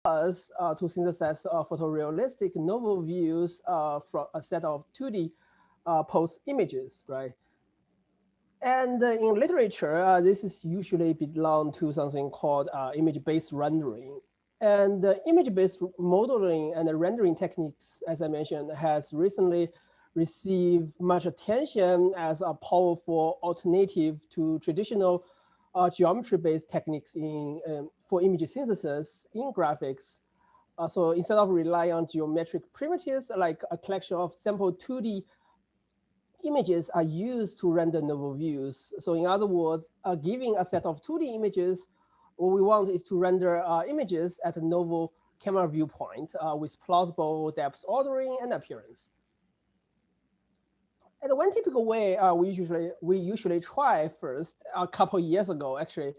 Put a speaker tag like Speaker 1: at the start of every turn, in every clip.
Speaker 1: us to synthesize photorealistic novel views from a set of 2D pose images, right? And in literature, this is usually belong to something called image-based rendering. And image-based modeling and rendering techniques, as I mentioned, has recently received much attention as a powerful alternative to traditional geometry-based techniques for image synthesis in graphics. So instead of relying on geometric primitives like a collection of sample 2D images are used to render novel views. So in other words, giving a set of 2D images, what we want is to render images at a novel camera viewpoint with plausible depth ordering and appearance. And one typical way we usually try first, a couple of years ago actually,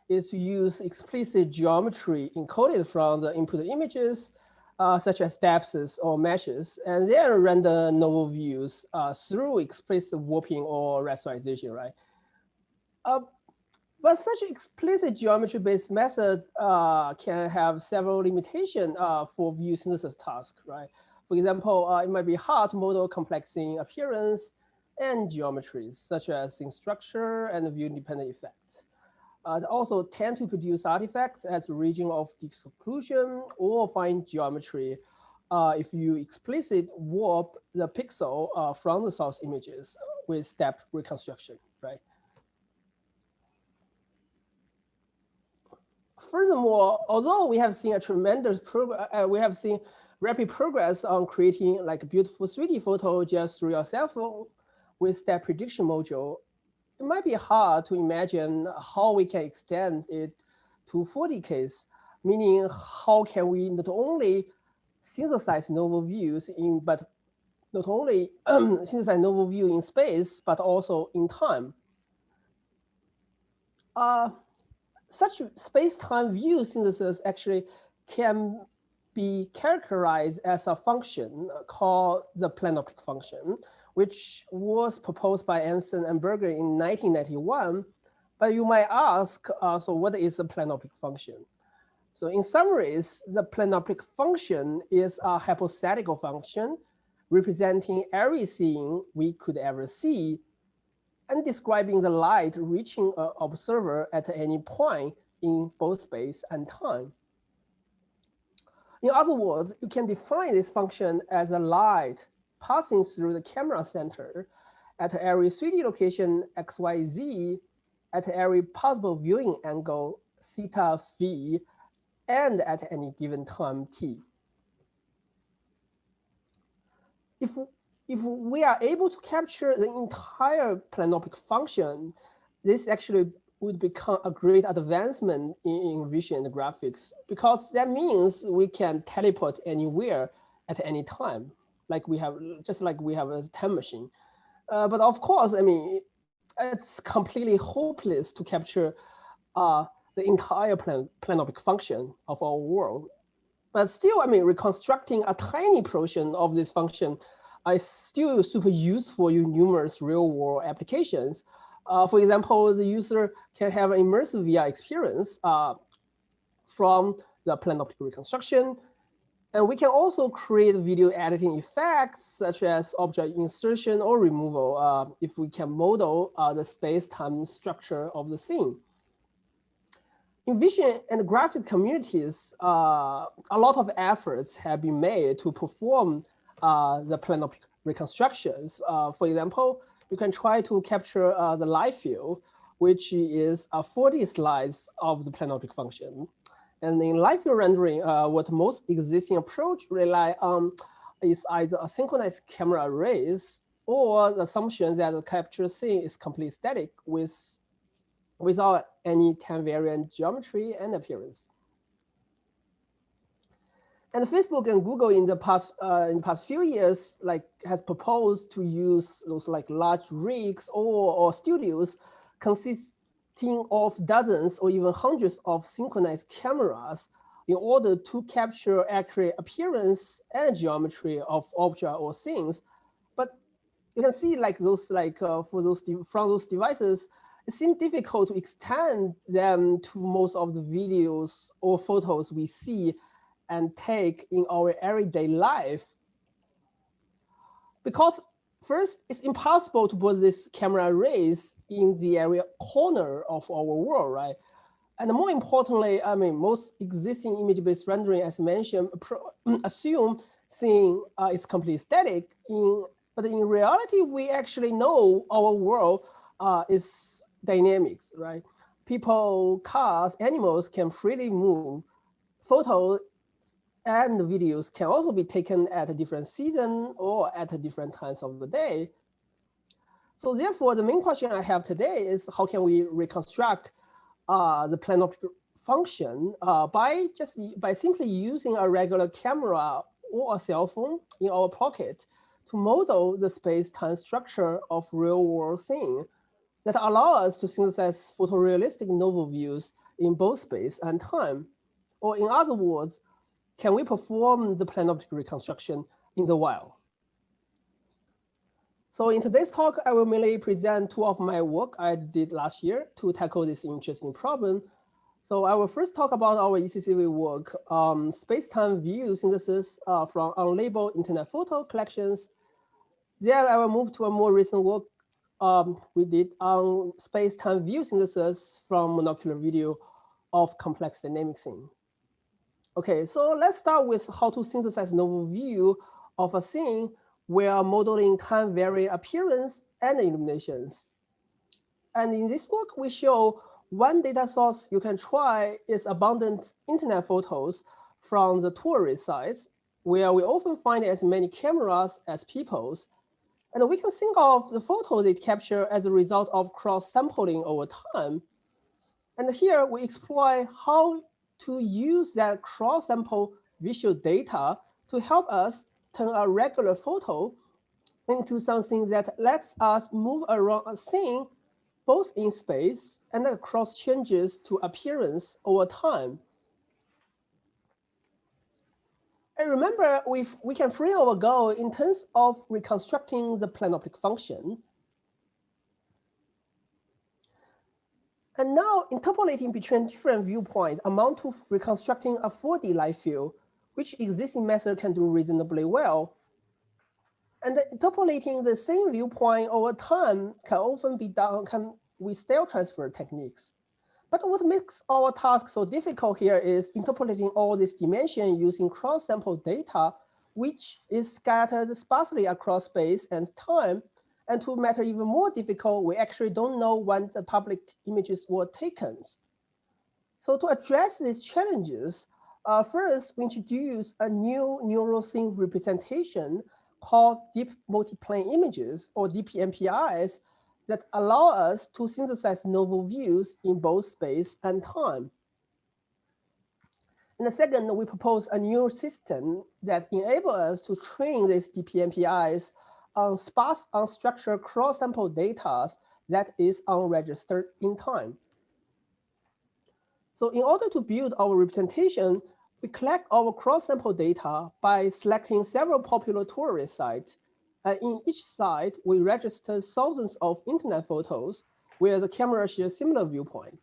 Speaker 1: is to use explicit geometry encoded from the input images, such as depths or meshes, and then render novel views through explicit warping or rasterization, right? But such explicit geometry-based method can have several limitations for view synthesis tasks, right? For example, it might be hard to model complex in appearance and geometries, such as in structure and view-independent effects. They also tend to produce artifacts at the region of disocculusion or fine geometry if you explicit warp the pixel from the source images with step reconstruction, right? Furthermore, although we have seen a tremendous rapid progress on creating like a beautiful 3D photo just through your cell phone with step prediction module, it might be hard to imagine how we can extend it to 40Ks, meaning how can we not only synthesize novel views but not only synthesize novel view in space, but also in time. Such space-time view synthesis actually can be characterized as a function called the Plenoptic function, which was proposed by Adelson and Bergen in 1991. But you might ask, so what is the Plenoptic function? So in summaries, the Plenoptic function is a hypothetical function representing everything we could ever see and describing the light reaching an observer at any point in both space and time. In other words, you can define this function as a light passing through the camera center at every 3D location XYZ at every possible viewing angle theta phi and at any given time t. If we are able to capture the entire Plenoptic function, this actually would become a great advancement in vision and graphics, because that means we can teleport anywhere at any time, just like we have a time machine. But of course, I mean, it's completely hopeless to capture the entire Plenoptic function of our world. But still, I mean, reconstructing a tiny portion of this function is still super useful in numerous real-world applications. For example, the user can have an immersive VR experience from the Plenoptic Reconstruction. And we can also create video editing effects, such as object insertion or removal, if we can model the space-time structure of the scene. In vision and graphic communities, a lot of efforts have been made to perform the Plenoptic reconstructions. For example, you can try to capture the light field, which is 40 slides of the Plenoptic function. And in light field rendering, what most existing approach rely on is either a synchronized camera arrays or the assumption that the capture scene is completely static without any time variant geometry and appearance. And Facebook and Google in the past few years has proposed to use those large rigs or studios consisting of dozens or even hundreds of synchronized cameras in order to capture accurate appearance and geometry of objects or things. But you can see from those devices, it seems difficult to extend them to most of the videos or photos we see and take in our everyday life. Because first, it's impossible to put this camera rays in the area corner of our world, right? And more importantly, I mean, most existing image-based rendering, as mentioned, assume seeing is completely static. But in reality, we actually know our world is dynamic, right? People, cars, animals can freely move. Photos and videos can also be taken at a different season or at different times of the day. So therefore, the main question I have today is how can we reconstruct the Plenoptic function by simply using a regular camera or a cell phone in our pocket to model the space-time structure of real-world scene that allow us to synthesize photorealistic novel views in both space and time. Or in other words, can we perform the Plenoptic reconstruction in the wild? So in today's talk, I will mainly present two of my work I did last year to tackle this interesting problem. So I will first talk about our ECCV work, space-time view synthesis from unlabeled internet photo collections. Then I will move to a more recent work we did on space-time view synthesis from monocular video of complex dynamic scene. Okay, so let's start with how to synthesize novel view of a scene where modeling time vary appearance and illuminations. And in this work, we show one data source you can try is abundant internet photos from the tourist sites, where we often find as many cameras as people's. And we can think of the photos it capture as a result of cross-sampling over time. And here we explore how to use that cross-sample visual data to help us turn a regular photo into something that lets us move around a scene both in space and across changes to appearance over time. And remember, we can frame our goal in terms of reconstructing the Plenoptic function. And now interpolating between different viewpoints amount to reconstructing a 4D light field, which existing method can do reasonably well. And interpolating the same viewpoint over time can often be done with style transfer techniques. But what makes our task so difficult here is interpolating all these dimensions using cross-sampled data, which is scattered sparsely across space and time. And to make it even more difficult, we actually don't know when the public images were taken. So to address these challenges, first, we introduce a new neural scene representation called deep multiplane images, or DeepMPIs, that allow us to synthesize novel views in both space and time. And the second, we propose a new system that enables us to train these DeepMPIs on sparse unstructured cross-sample data that is unregistered in time. So in order to build our representation, we collect our cross-sample data by selecting several popular tourist sites. In each site, we register thousands of internet photos where the camera shares similar viewpoint.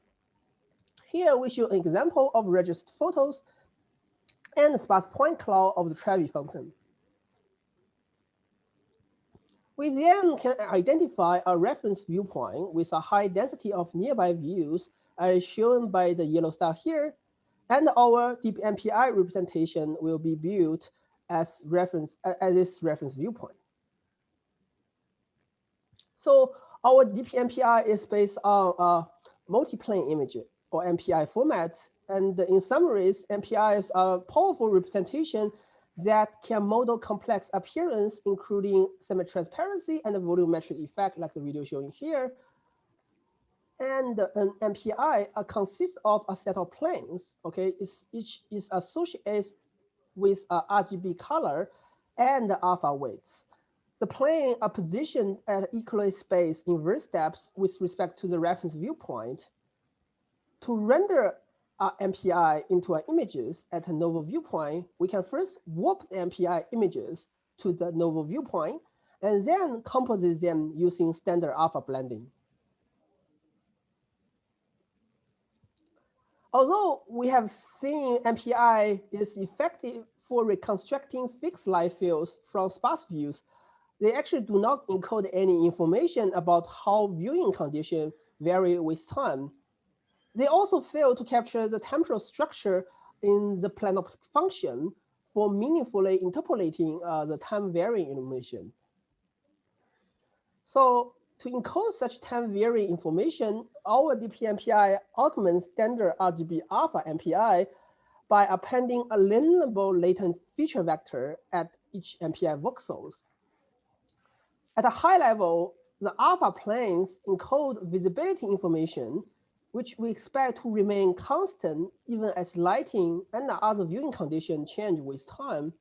Speaker 1: Here we show an example of registered photos and the sparse point cloud of the Trevi function. We then can identify a reference viewpoint with a high density of nearby views, as shown by the yellow star here, and our DeepMPI representation will be built as this reference viewpoint. So our DeepMPI is based on a multiplane image, or MPI format. And in summaries, MPIs are powerful representation that can model complex appearance, including semi-transparency and the volumetric effect, like the video showing here. And an MPI consists of a set of planes. Okay, each is associated with RGB color and alpha weights. The planes are positioned at equally spaced inverse steps with respect to the reference viewpoint. To render MPI into images at a novel viewpoint, we can first warp the MPI images to the novel viewpoint, and then composite them using standard alpha blending. Although we have seen MPI is effective for reconstructing fixed light fields from sparse views, they actually do not encode any information about how viewing conditions vary with time. They also fail to capture the temporal structure in the Plenoptic function for meaningfully interpolating the time-varying information. So to encode such time-varying information, our DeepMPI augments standard RGB alpha MPI by appending a lineable latent feature vector at each MPI voxels. At a high level, the alpha planes encode visibility information, which we expect to remain constant even as lighting and other viewing conditions change with time.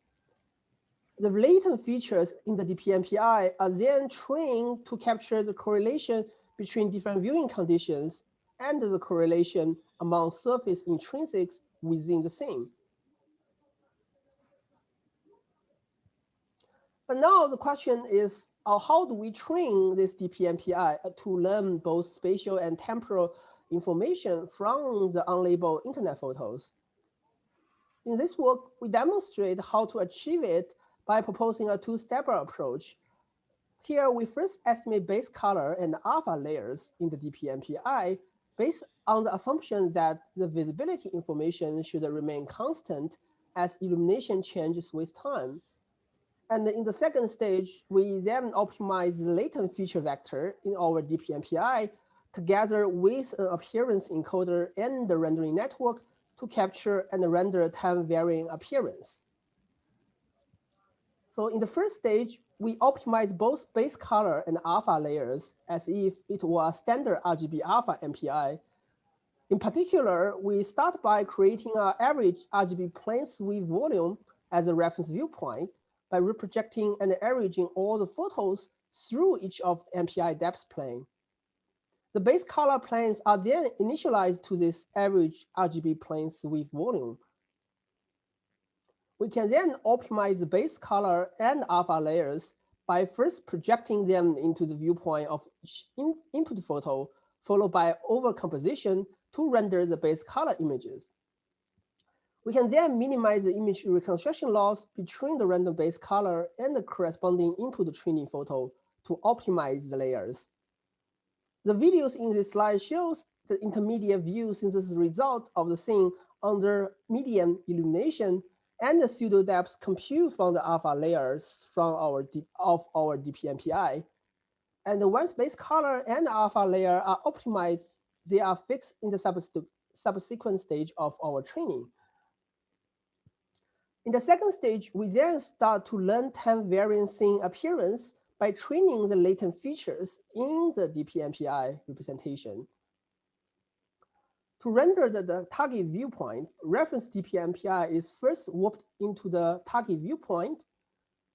Speaker 1: The latent features in the DeepMPI are then trained to capture the correlation between different viewing conditions and the correlation among surface intrinsics within the scene. But now the question is, how do we train this DeepMPI to learn both spatial and temporal information from the unlabeled internet photos? In this work, we demonstrate how to achieve it by proposing a two-step approach. Here, we first estimate base color and alpha layers in the DeepMPI based on the assumption that the visibility information should remain constant as illumination changes with time. And in the second stage, we then optimize the latent feature vector in our DeepMPI together with an appearance encoder and the rendering network to capture and render time-varying appearance. So in the first stage, we optimize both base color and alpha layers as if it were a standard RGB alpha MPI. In particular, we start by creating an average RGB plane sweep volume as a reference viewpoint by reprojecting and averaging all the photos through each of the MPI depth plane. The base color planes are then initialized to this average RGB plane sweep volume. We can then optimize the base color and alpha layers by first projecting them into the viewpoint of each input photo, followed by overcomposition to render the base color images. We can then minimize the image reconstruction loss between the random base color and the corresponding input training photo to optimize the layers. The videos in this slide shows the intermediate view synthesis result of the scene under medium illumination and the pseudo depth compute from the alpha layers from our DeepMPI. And once base color and alpha layer are optimized, they are fixed in the subsequent stage of our training. In the second stage, we then start to learn time-varying scene appearance by training the latent features in the DeepMPI representation. To render the target viewpoint, reference DeepMPI is first warped into the target viewpoint.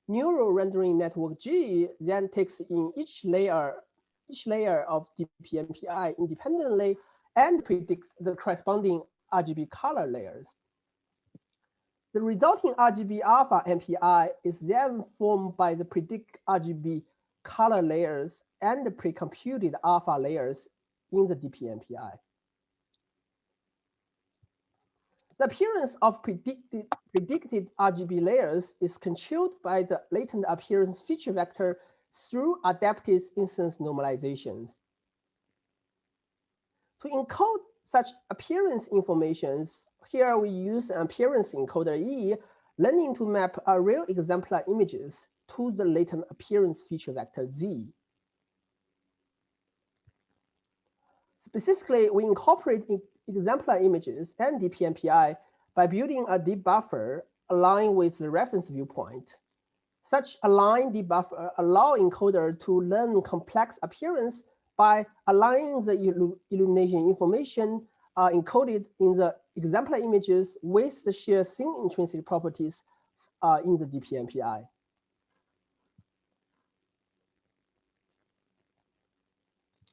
Speaker 1: Neural rendering network G then takes in each layer of DeepMPI independently and predicts the corresponding RGB color layers. The resulting RGB alpha MPI is then formed by the predict RGB color layers and the pre-computed alpha layers in the DeepMPI. The appearance of predicted RGB layers is controlled by the latent appearance feature vector through adaptive instance normalizations. To encode such appearance informations, here we use an appearance encoder E, learning to map a real exemplar images to the latent appearance feature vector Z. Specifically, we incorporate exemplar images and DeepMPI by building a deep buffer aligned with the reference viewpoint. Such aligned deep buffer allow encoder to learn complex appearance by aligning the illumination information encoded in the exemplar images with the shared scene intrinsic properties in the DeepMPI.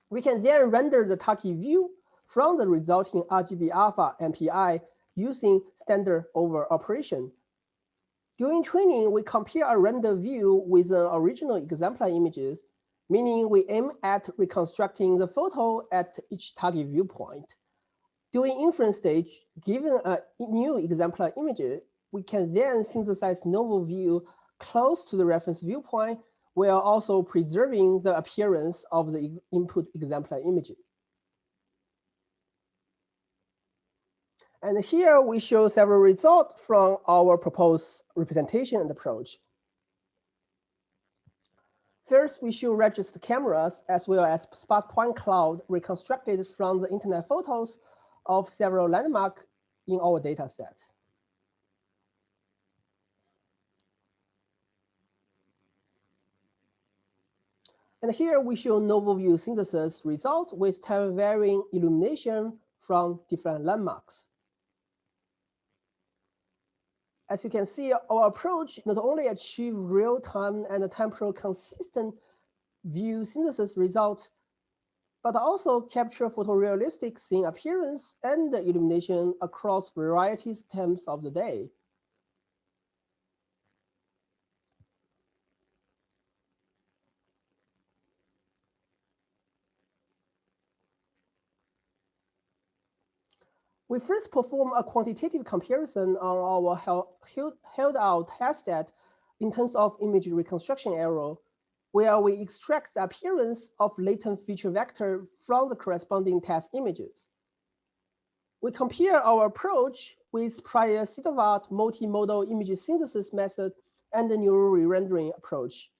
Speaker 1: We can then render the target view from the resulting RGB alpha MPI using standard over operation. During training, we compare a render view with the original exemplar images, meaning we aim at reconstructing the photo at each target viewpoint. During inference stage, given a new exemplar image, we can then synthesize novel view close to the reference viewpoint while also preserving the appearance of the input exemplar image. And here we show several results from our proposed representation and approach. First, we show registered cameras as well as sparse point cloud reconstructed from the internet photos of several landmarks in our data sets. And here we show novel view synthesis result with time varying illumination from different landmarks. As you can see, our approach not only achieves real-time and temporal consistent view synthesis results, but also capture photorealistic scene appearance and illumination across variety times of the day. We first perform a quantitative comparison on our held out test set in terms of image reconstruction error, where we extract the appearance of latent feature vector from the corresponding test images. We compare our approach with prior state-of-art multimodal image synthesis method and the neural re-rendering approach.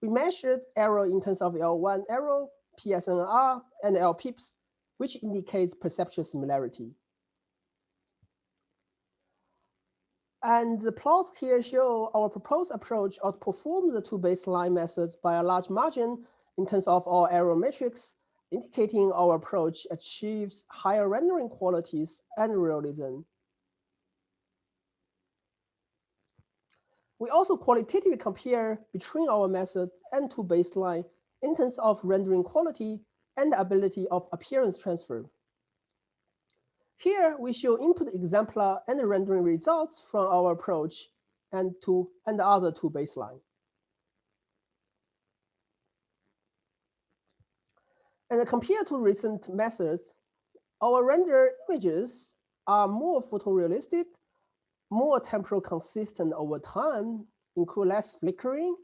Speaker 1: We measured error in terms of L1 error, PSNR, and LPIPs, which indicates perceptual similarity. And the plots here show our proposed approach outperforms the two baseline methods by a large margin in terms of our error matrix, indicating our approach achieves higher rendering qualities and realism. We also qualitatively compare between our method and two baseline in terms of rendering quality and the ability of appearance transfer. Here we show input exemplar and rendering results from our approach and the other two baseline. And compared to recent methods, our render images are more photorealistic, more temporal consistent over time, include less flickering,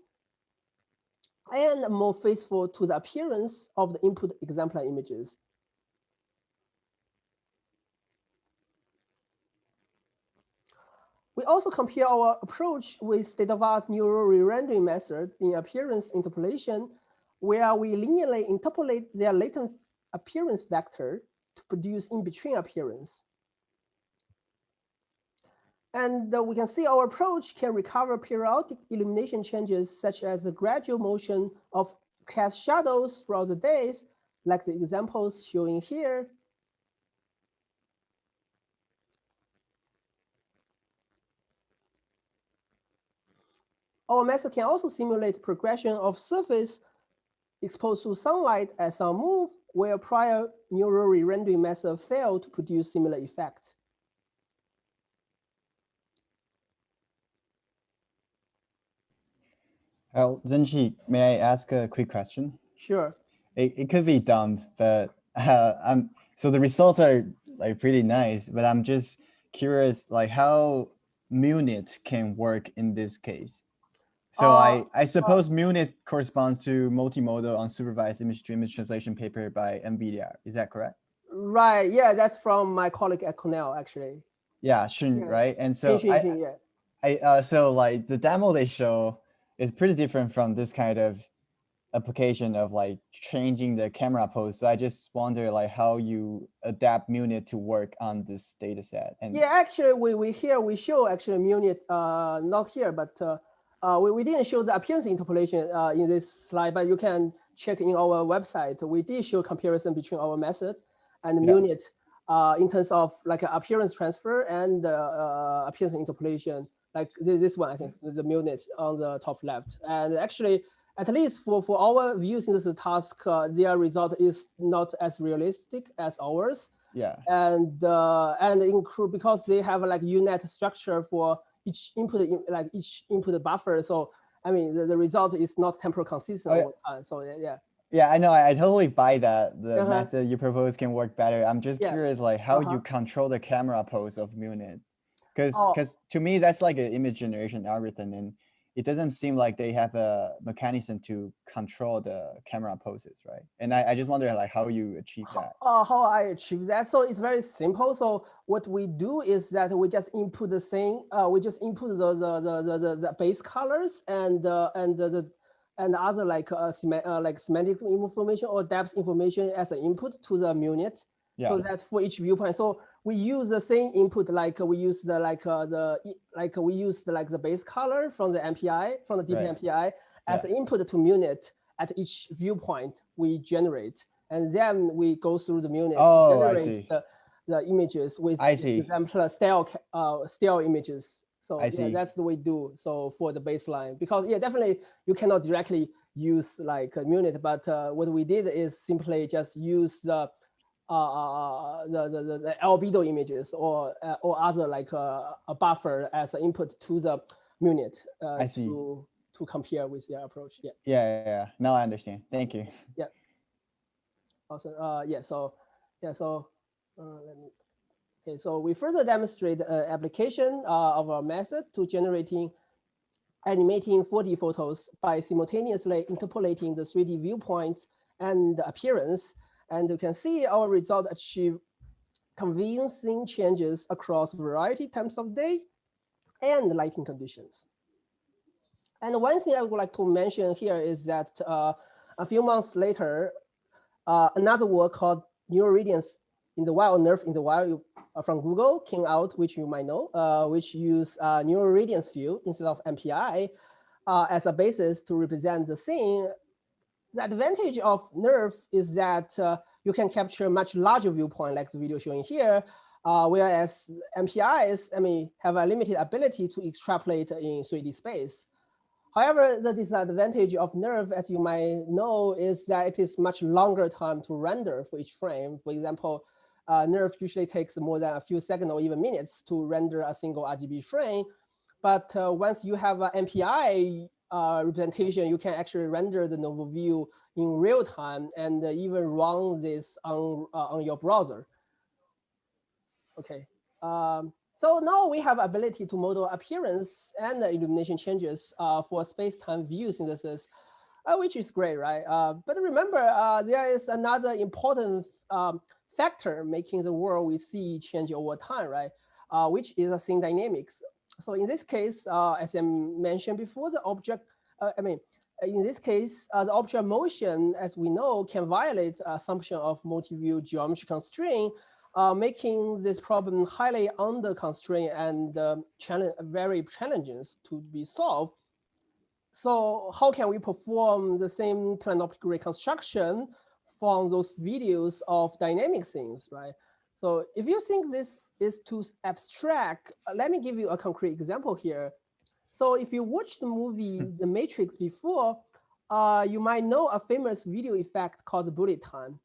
Speaker 1: and more faithful to the appearance of the input exemplar images. We also compare our approach with state-of-art neural re-rendering method in appearance interpolation, where we linearly interpolate their latent appearance vector to produce in-between appearance. And we can see our approach can recover periodic illumination changes, such as the gradual motion of cast shadows throughout the days, like the examples showing here. Our method can also simulate progression of surface exposed to sunlight as sun move, where prior neural re-rendering method failed to produce similar effects.
Speaker 2: Zhengqi, may I ask a quick question?
Speaker 1: Sure.
Speaker 2: It could be dumb, but so the results are like pretty nice, but I'm just curious, like how MUNIT can work in this case. So I suppose MUNIT corresponds to multimodal unsupervised image-to-image translation paper by NVIDIA. Is that correct?
Speaker 1: Right. Yeah, that's from my colleague at Cornell, actually.
Speaker 2: Yeah, Shun, right? And so so like the demo they show is pretty different from this kind of application of like changing the camera pose. So I just wonder like how you adapt MUNIT to work on this data set. And
Speaker 1: yeah, actually we show actually MUNIT, not here, but we didn't show the appearance interpolation in this slide, but you can check in our website. We did show comparison between our method and MUNIT in terms of like appearance transfer and appearance interpolation. Like this one, I think, the MUNIT on the top left. And actually, at least for our view synthesis task, their result is not as realistic as ours.
Speaker 2: Yeah.
Speaker 1: And include because they have like UNet structure for each input buffer. So I mean, the result is not temporal consistent over time. So yeah.
Speaker 2: Yeah, I know. I totally buy that. The
Speaker 1: Uh-huh.
Speaker 2: method you propose can work better. I'm just
Speaker 1: Yeah.
Speaker 2: curious, like how
Speaker 1: Uh-huh.
Speaker 2: you control the camera pose of MUNIT, because
Speaker 1: Oh,
Speaker 2: to me that's like an image generation algorithm, and it doesn't seem like they have a mechanism to control the camera poses, right? And I just wonder like how you achieve that.
Speaker 1: how I achieve that? So it's very simple. So what we do is that we just input the same. We just input the base colors and and other like like semantic information or depth information as an input to the unit.
Speaker 2: Yeah,
Speaker 1: So that for each viewpoint. So we use the same input, like we use the we use the base color from the MPI from the
Speaker 2: right.
Speaker 1: DeepMPI as
Speaker 2: Yeah,
Speaker 1: an input to unit at each viewpoint we generate, and then we go through the unit to
Speaker 2: oh, I
Speaker 1: generate
Speaker 2: see.
Speaker 1: the images with
Speaker 2: I see.
Speaker 1: example style images. So
Speaker 2: I
Speaker 1: yeah,
Speaker 2: see.
Speaker 1: that's the way we do. So for the baseline, because yeah, definitely you cannot directly use like a unit, but what we did is simply just use the albedo images or other like a buffer as an input to the unit
Speaker 2: I see.
Speaker 1: to compare with their approach. Yeah,
Speaker 2: Yeah. Now I understand. Thank you.
Speaker 1: yeah. Also, yeah. So let me. Okay, so we further demonstrate application of our method to generating animating 4D photos by simultaneously interpolating the 3D viewpoints and appearance. And you can see our result achieve convincing changes across variety times of day and lighting conditions. And one thing I would like to mention here is that a few months later, another work called Neural Radiance in the Wild, NeRF in the Wild from Google came out, which you might know, which use Neural Radiance field instead of MPI as a basis to represent the scene. The advantage of NeRF is that you can capture much larger viewpoint, like the video showing here, whereas MPIs, have a limited ability to extrapolate in 3D space. However, the disadvantage of NeRF, as you might know, is that it is much longer time to render for each frame. For example, NeRF usually takes more than a few seconds or even minutes to render a single RGB frame. But once you have an MPI representation, you can actually render the novel view in real time and even run this on your browser. Okay. So now we have ability to model appearance and illumination changes for space-time view synthesis, which is great, right? But remember, there is another important factor making the world we see change over time, right? Which is a scene dynamics. So in this case, as I mentioned before, the object, in this case, the object motion, as we know, can violate assumption of multi-view geometry constraint, making this problem highly under constraint and very challenging to be solved. So how can we perform the same Plenoptic reconstruction from those videos of dynamic scenes, right? So if you think this is too abstract, let me give you a concrete example here. So if you watched the movie The Matrix before, you might know a famous video effect called bullet time,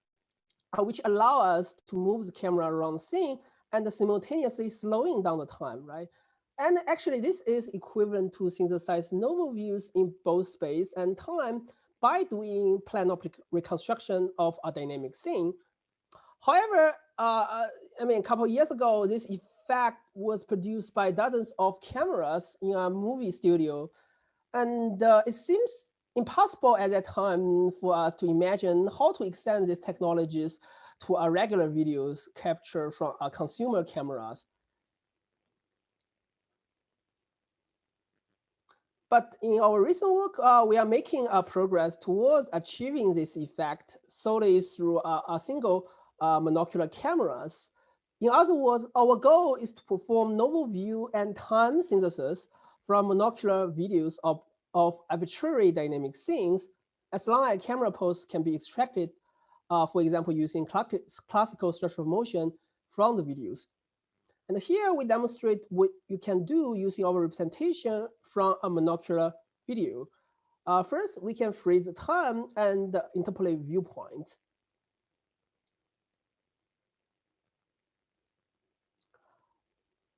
Speaker 1: which allow us to move the camera around the scene and simultaneously slowing down the time, right? And actually, this is equivalent to synthesize novel views in both space and time by doing Plenoptic reconstruction of a dynamic scene. However, a couple of years ago, this effect was produced by dozens of cameras in a movie studio, and it seems impossible at that time for us to imagine how to extend these technologies to our regular videos captured from our consumer cameras. But in our recent work, we are making progress towards achieving this effect solely through a single monocular cameras. In other words, our goal is to perform novel view and time synthesis from monocular videos of arbitrary dynamic scenes, as long as camera pose can be extracted, for example, using classical structural motion from the videos. And here we demonstrate what you can do using our representation from a monocular video. First, we can freeze the time and interpolate viewpoint.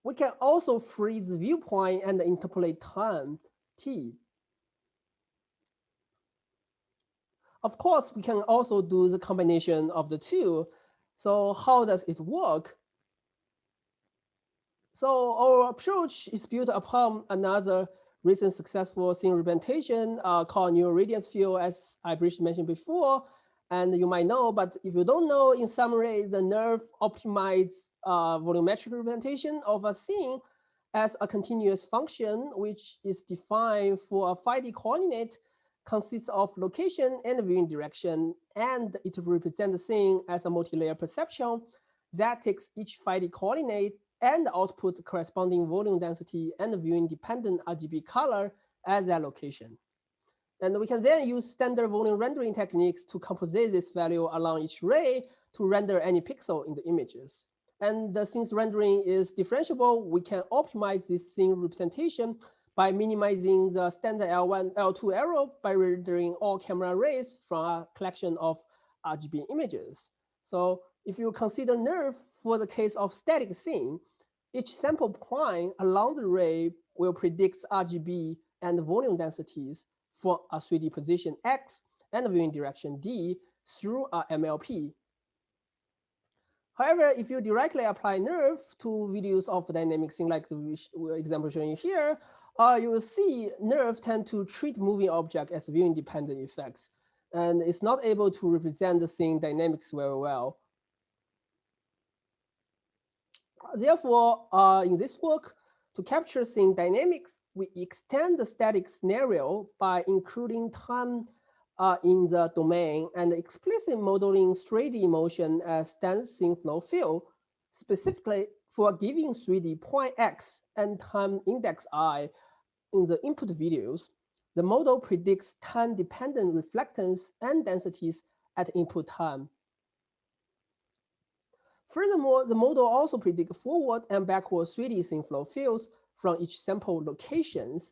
Speaker 1: We can also freeze viewpoint and interpolate time, t. Of course, we can also do the combination of the two. So how does it work? So our approach is built upon another recent successful scene representation called neural radiance field, as I briefly mentioned before. And you might know, but if you don't know, in summary, the NeRF optimized volumetric representation of a scene as a continuous function, which is defined for a 5D coordinate, consists of location and viewing direction, and it represents the scene as a multi-layer perception that takes each 5D coordinate and output corresponding volume density and viewing dependent RGB color as their location. And we can then use standard volume rendering techniques to composite this value along each ray to render any pixel in the images. And since rendering is differentiable, we can optimize this scene representation by minimizing the standard L1, L2 error by rendering all camera rays from a collection of RGB images. So if you consider NeRF for the case of static scene, each sample point along the ray will predict RGB and volume densities for a 3D position X and viewing direction D through a MLP. However, if you directly apply NeRF to videos of dynamic scene like the example showing here, you will see NeRF tend to treat moving object as viewing dependent effects, and it's not able to represent the scene dynamics very well. Therefore, in this work, to capture scene dynamics, we extend the static scenario by including time in the domain and explicit modeling 3D motion as dense scene flow field, specifically for giving 3D point X and time index I in the input videos. The model predicts time-dependent reflectance and densities at input time. Furthermore, the model also predicts forward and backward 3D scene flow fields from each sample locations.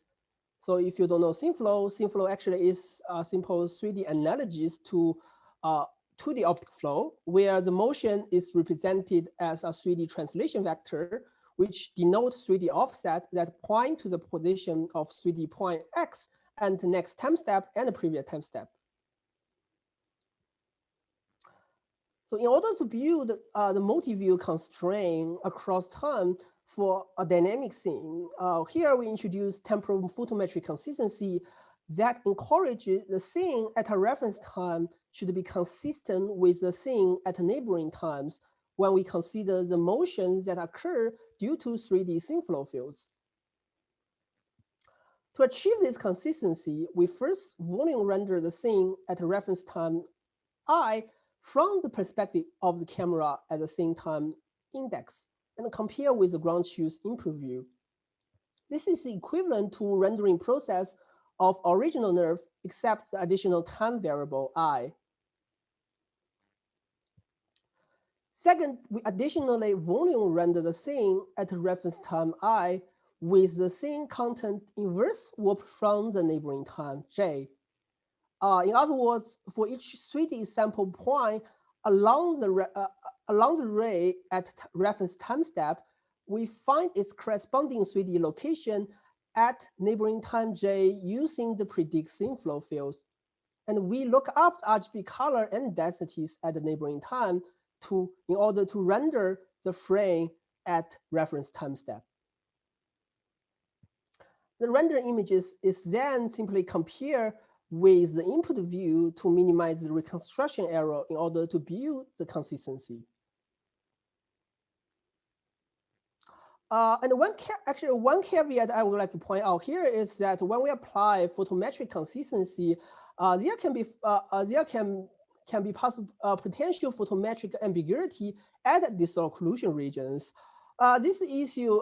Speaker 1: So if you don't know scene flow actually is a simple 3D analogies to the optic flow, where the motion is represented as a 3D translation vector, which denotes 3D offset that point to the position of 3D point X and the next time step and the previous time step. So in order to build the multi-view constraint across time for a dynamic scene, here we introduce temporal photometric consistency that encourages the scene at a reference time should be consistent with the scene at neighboring times when we consider the motions that occur due to 3D scene flow fields. To achieve this consistency, we first volume render the scene at a reference time I from the perspective of the camera at the same time index and compare with the ground truth input view. This is equivalent to rendering process of original NeRF except the additional time variable I. Second, we additionally volume render the scene at reference time I with the scene content inverse warp from the neighboring time J. In other words, for each 3D sample point along the ray at reference time step, we find its corresponding 3D location at neighboring time J using the predict scene flow fields. And we look up RGB color and densities at the neighboring time in order to render the frame at reference time step. The render images is then simply compared with the input view to minimize the reconstruction error in order to build the consistency. And one caveat I would like to point out here is that when we apply photometric consistency, there can be possible potential photometric ambiguity at disocculusion regions. This issue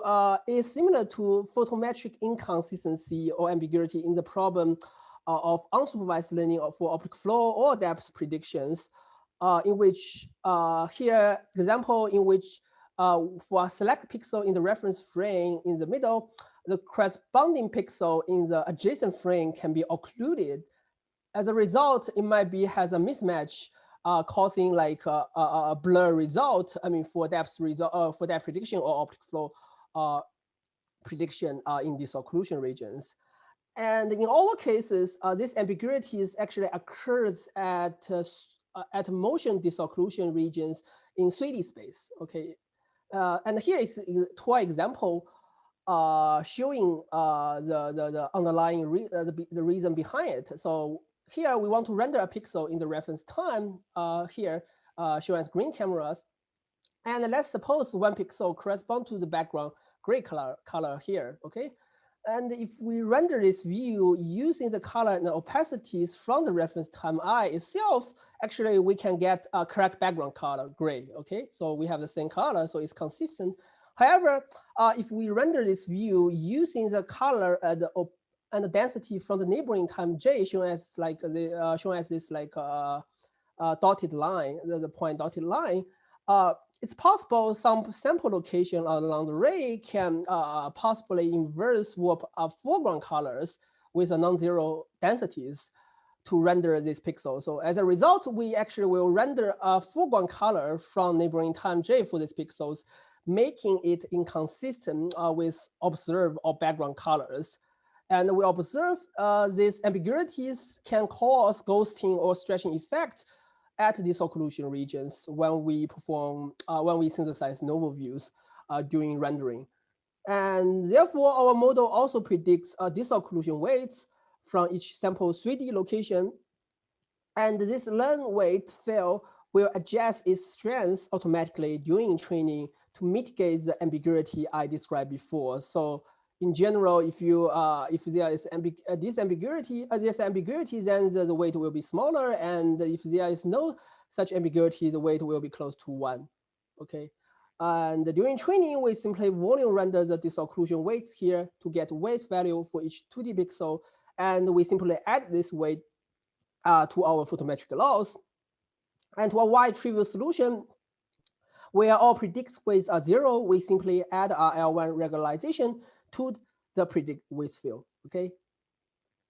Speaker 1: is similar to photometric inconsistency or ambiguity in the problem of unsupervised learning for optic flow or depth predictions, in which here example in which for a select pixel in the reference frame in the middle, the corresponding pixel in the adjacent frame can be occluded. As a result, it might has a mismatch, causing like a blur result. I mean, for depth prediction or optic flow prediction in disocculusion regions. And in all cases, this ambiguities actually occurs at motion disocclusion regions in 3D space. Okay, and here is two example showing the underlying the reason behind it. So here we want to render a pixel in the reference time here shown as green cameras, and let's suppose one pixel corresponds to the background gray color here. Okay. And if we render this view using the color and the opacities from the reference time I itself, actually we can get a correct background color, gray, okay? So we have the same color, so it's consistent. However, if we render this view using the color and the density from the neighboring time j, shown as like this like dotted line, the point dotted line, it's possible some sample location along the ray can possibly inverse warp foreground colors with a non-zero densities to render this pixel. So as a result, we actually will render a foreground color from neighboring time j for these pixels, making it inconsistent with observed or background colors. And we observe these ambiguities can cause ghosting or stretching effect at disocclusion regions when we synthesize novel views during rendering. And therefore, our model also predicts disocclusion weights from each sample 3D location. And this learn weight field will adjust its strength automatically during training to mitigate the ambiguity I described before. So in general, if there is this ambiguity, then the weight will be smaller, and if there is no such ambiguity, the weight will be close to 1. Okay, and during training, we simply volume render the disocclusion weight here to get weight value for each 2D pixel, and we simply add this weight to our photometric loss. And to avoid trivial solution, where all predict weights are 0, we simply add our L1 regularization to the predict weight field. Okay,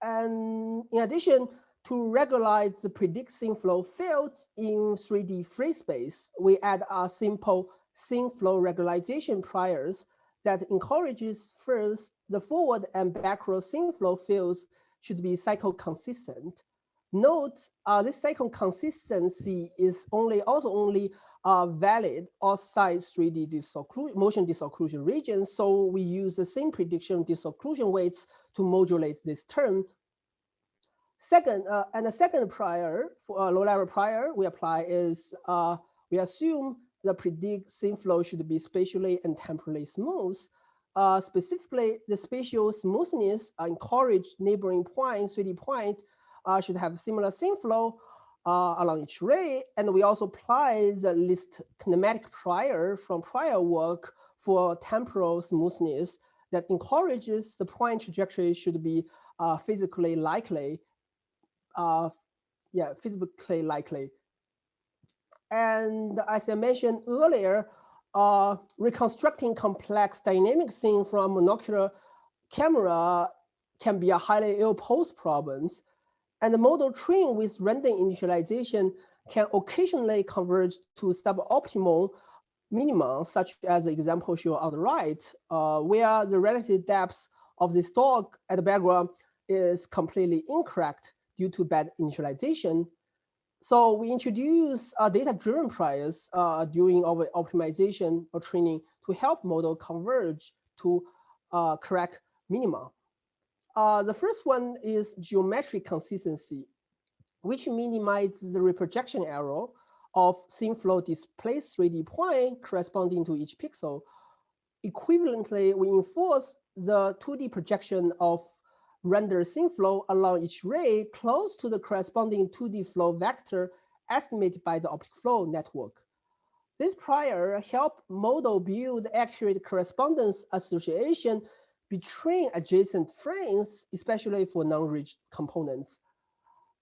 Speaker 1: and in addition to regularize the predict scene flow fields in 3D free space, we add a simple scene flow regularization priors that encourages first the forward and backward scene flow fields should be cycle consistent. Note this cycle consistency is also only valid outside 3D motion disocclusion regions. So we use the same prediction disocclusion weights to modulate this term. Second, and the second prior, for low-level prior we apply is we assume the predict scene flow should be spatially and temporally smooth. Specifically, the spatial smoothness encourage neighboring point, 3D point, should have similar scene flow along each ray, and we also apply the least kinematic prior from prior work for temporal smoothness that encourages the point trajectory should be physically likely. Physically likely. And as I mentioned earlier, reconstructing complex dynamic scene from a monocular camera can be a highly ill-posed problem. And the model trained with random initialization can occasionally converge to suboptimal minima, such as the example shown on the right, where the relative depth of the stalk at the background is completely incorrect due to bad initialization. So we introduce data-driven priors during our optimization or training to help model converge to correct minima. The first one is geometric consistency, which minimizes the reprojection error of scene flow displaced 3D point corresponding to each pixel. Equivalently, we enforce the 2D projection of render scene flow along each ray close to the corresponding 2D flow vector estimated by the optic flow network. This prior help model build accurate correspondence association between adjacent frames, especially for non-rigid components.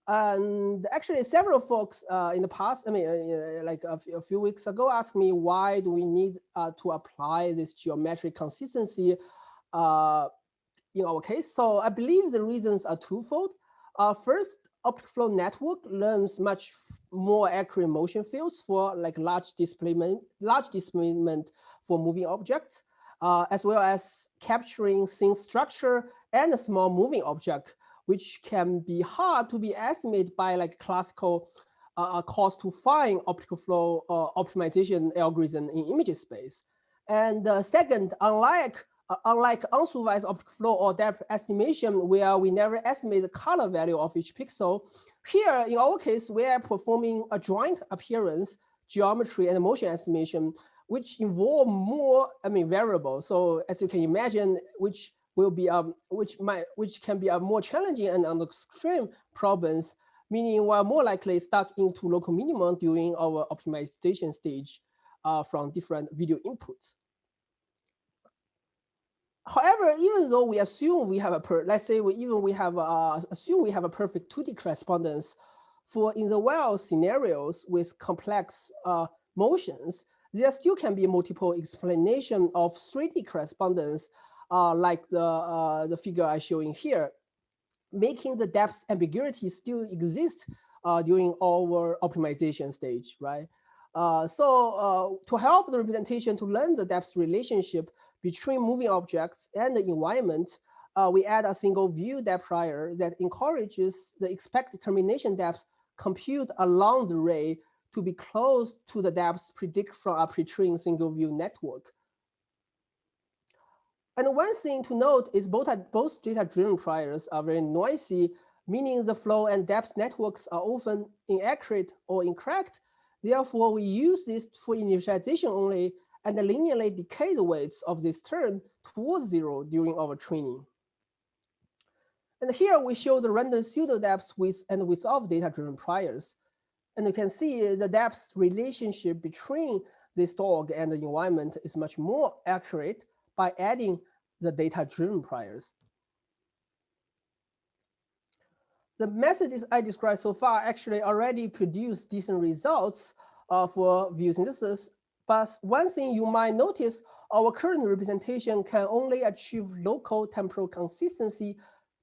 Speaker 1: And actually, several folks in the past, like a few weeks ago, asked me why do we need to apply this geometric consistency in our case. So I believe the reasons are twofold. First, optic flow network learns much more accurate motion fields for like large displacement for moving objects, as well as capturing scene structure and a small moving object, which can be hard to be estimated by like classical cost to find optical flow optimization algorithm in image space. And second, unlike unsupervised optical flow or depth estimation, where we never estimate the color value of each pixel, here in our case, we are performing a joint appearance, geometry, and motion estimation, which involve more, variables. So as you can imagine, which can be a more challenging and on the extreme problems, meaning we're more likely stuck into local minimum during our optimization stage from different video inputs. However, even though we assume we have assume we have a perfect 2D correspondence for in the wild scenarios with complex motions, there still can be multiple explanation of 3D correspondence, like the figure I'm showing here, making the depth ambiguity still exist during our optimization stage, right? So to help the representation to learn the depth relationship between moving objects and the environment, we add a single view depth prior that encourages the expected termination depth compute along the ray to be close to the depth predict from a pre-trained single view network. And one thing to note is both data-driven priors are very noisy, meaning the flow and depth networks are often inaccurate or incorrect. Therefore, we use this for initialization only and linearly decay the weights of this term towards 0 during our training. And here we show the random pseudo depths with and without data-driven priors. And you can see the depth relationship between this dog and the environment is much more accurate by adding the data-driven priors. The methods I described so far actually already produce decent results for view synthesis. But one thing you might notice, our current representation can only achieve local temporal consistency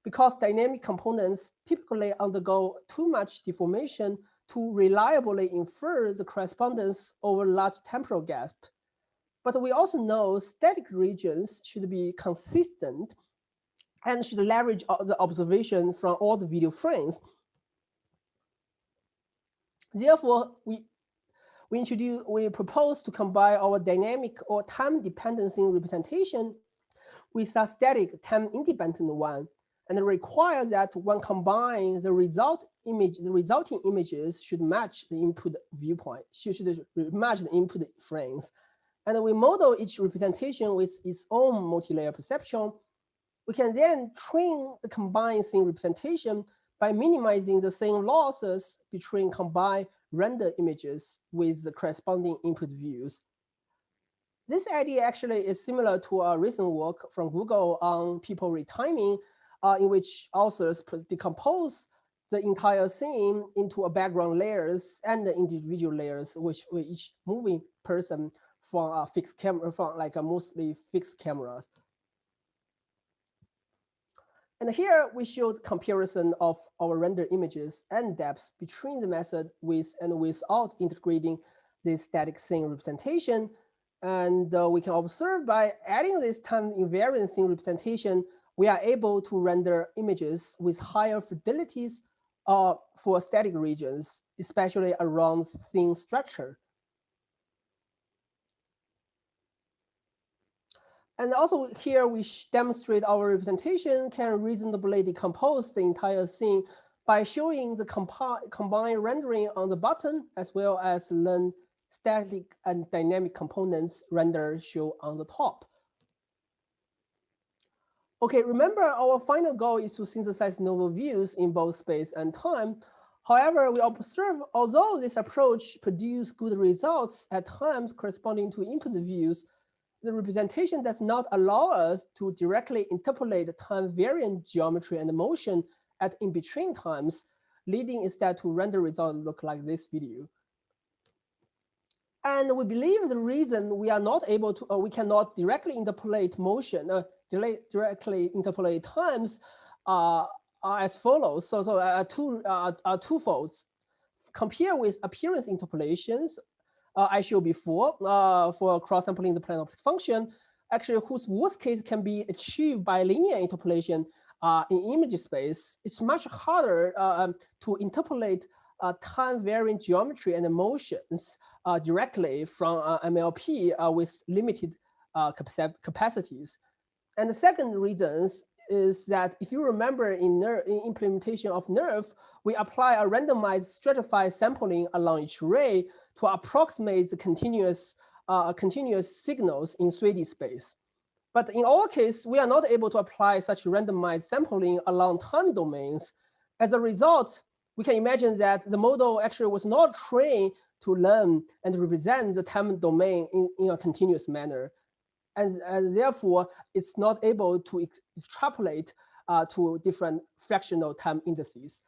Speaker 1: because dynamic components typically undergo too much deformation to reliably infer the correspondence over large temporal gap. But we also know static regions should be consistent and should leverage the observation from all the video frames. Therefore, we propose to combine our dynamic or time dependency representation with a static time independent one, and require that when combined, the resulting images should match the input viewpoint, should match the input frames. And we model each representation with its own multi-layer perception. We can then train the combined scene representation by minimizing the same losses between combined render images with the corresponding input views. This idea actually is similar to a recent work from Google on people retiming, in which authors decompose the entire scene into a background layers and the individual layers, which with each moving person from a fixed camera, from like a mostly fixed cameras. And here we showed comparison of our render images and depths between the method with and without integrating this static scene representation. And we can observe by adding this time invariant scene representation, we are able to render images with higher fidelities for static regions, especially around scene structure. And also here we demonstrate our representation can reasonably decompose the entire scene by showing the combined rendering on the bottom, as well as learn static and dynamic components render show on the top. Okay, remember our final goal is to synthesize novel views in both space and time. However, we observe, although this approach produces good results at times corresponding to input views, the representation does not allow us to directly interpolate time variant geometry and motion at in-between times, leading instead to render results look like this video. And we believe the reason we are not able to, we cannot directly interpolate motion, directly interpolate times are as follows. So twofold. Compare with appearance interpolations I showed before for cross-sampling the Plenoptic function. actually whose worst case can be achieved by linear interpolation in image space, it's much harder to interpolate time-varying geometry and motions directly from MLP with limited capacities. And the second reason is that if you remember in implementation of NeRF, we apply a randomized stratified sampling along each ray to approximate the continuous signals in 3D space. But in our case, we are not able to apply such randomized sampling along time domains. As a result, we can imagine that the model actually was not trained to learn and represent the time domain in a continuous manner. And therefore, it's not able to extrapolate to different fractional time indices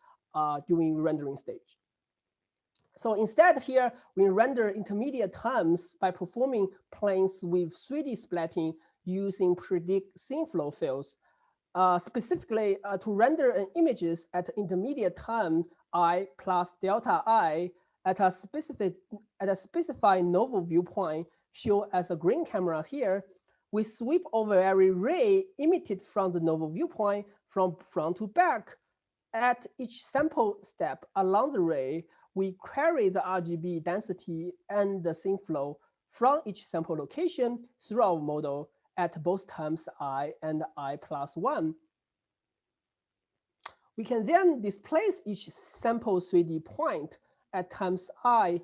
Speaker 1: during rendering stage. So instead here, we render intermediate times by performing planes with 3D splatting using predict scene flow fields, specifically to render images at intermediate time I plus delta I at a specified novel viewpoint shown as a green camera here. We sweep over every ray emitted from the novel viewpoint from front to back. At each sample step along the ray, we query the RGB density and the scene flow from each sample location through our model at both times I and I plus 1. We can then displace each sample 3D point at times I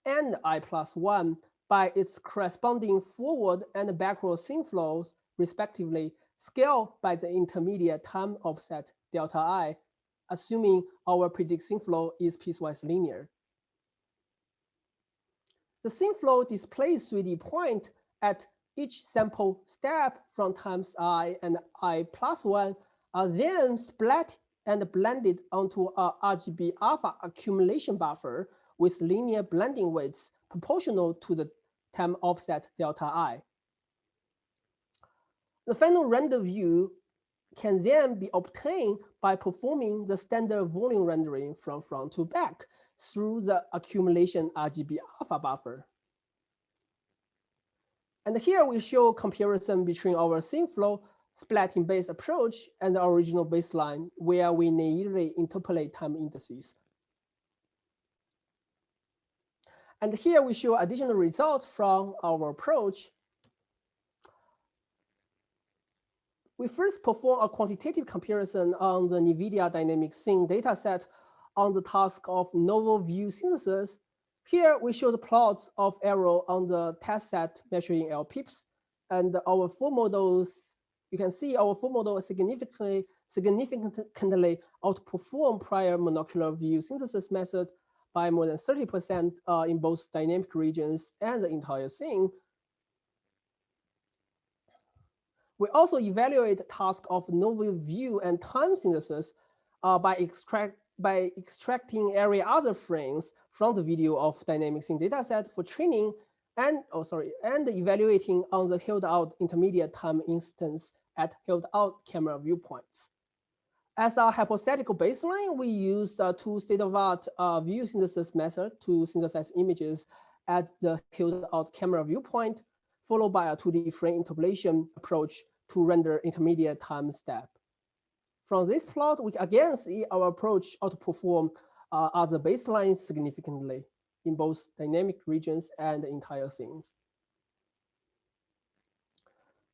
Speaker 1: and I plus 1 by its corresponding forward and backward scene flows, respectively, scaled by the intermediate time offset delta I, assuming our predict scene flow is piecewise linear. The scene flow displays 3D point at each sample step from times I and I plus 1 are then split and blended onto a RGB alpha accumulation buffer with linear blending weights proportional to the time offset delta I. The final render view can then be obtained by performing the standard volume rendering from front to back through the accumulation RGB alpha buffer. And here we show comparison between our scene flow splatting-based approach and the original baseline, where we naively interpolate time indices. And here we show additional results from our approach. We first perform a quantitative comparison on the NVIDIA dynamic scene dataset on the task of novel view synthesis. Here we show the plots of error on the test set measuring LPIPs, and our full models. You can see our full model significantly outperform prior monocular view synthesis method by more than 30% in both dynamic regions and the entire scene. We also evaluate the task of novel view and time synthesis by extracting every other frames from the video of dynamic scene dataset for training and evaluating on the held out intermediate time instance at held out camera viewpoints. As a hypothetical baseline, we used two state-of-art view synthesis method to synthesize images at the held out camera viewpoint, followed by a 2D frame interpolation approach to render intermediate time step. From this plot, we again see our approach outperform other baselines significantly in both dynamic regions and entire scenes.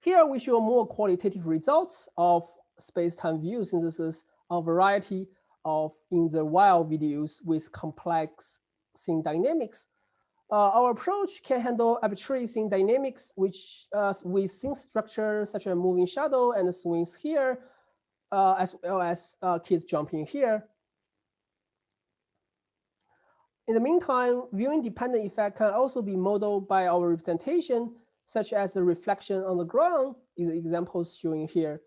Speaker 1: Here we show more qualitative results of space-time view synthesis on a variety of in the wild videos with complex scene dynamics. Our approach can handle arbitrary scene dynamics, which with scene structure such as moving shadow and swings here, as well as kids jumping here. In the meantime, viewing-dependent effect can also be modeled by our representation, such as the reflection on the ground is examples showing here.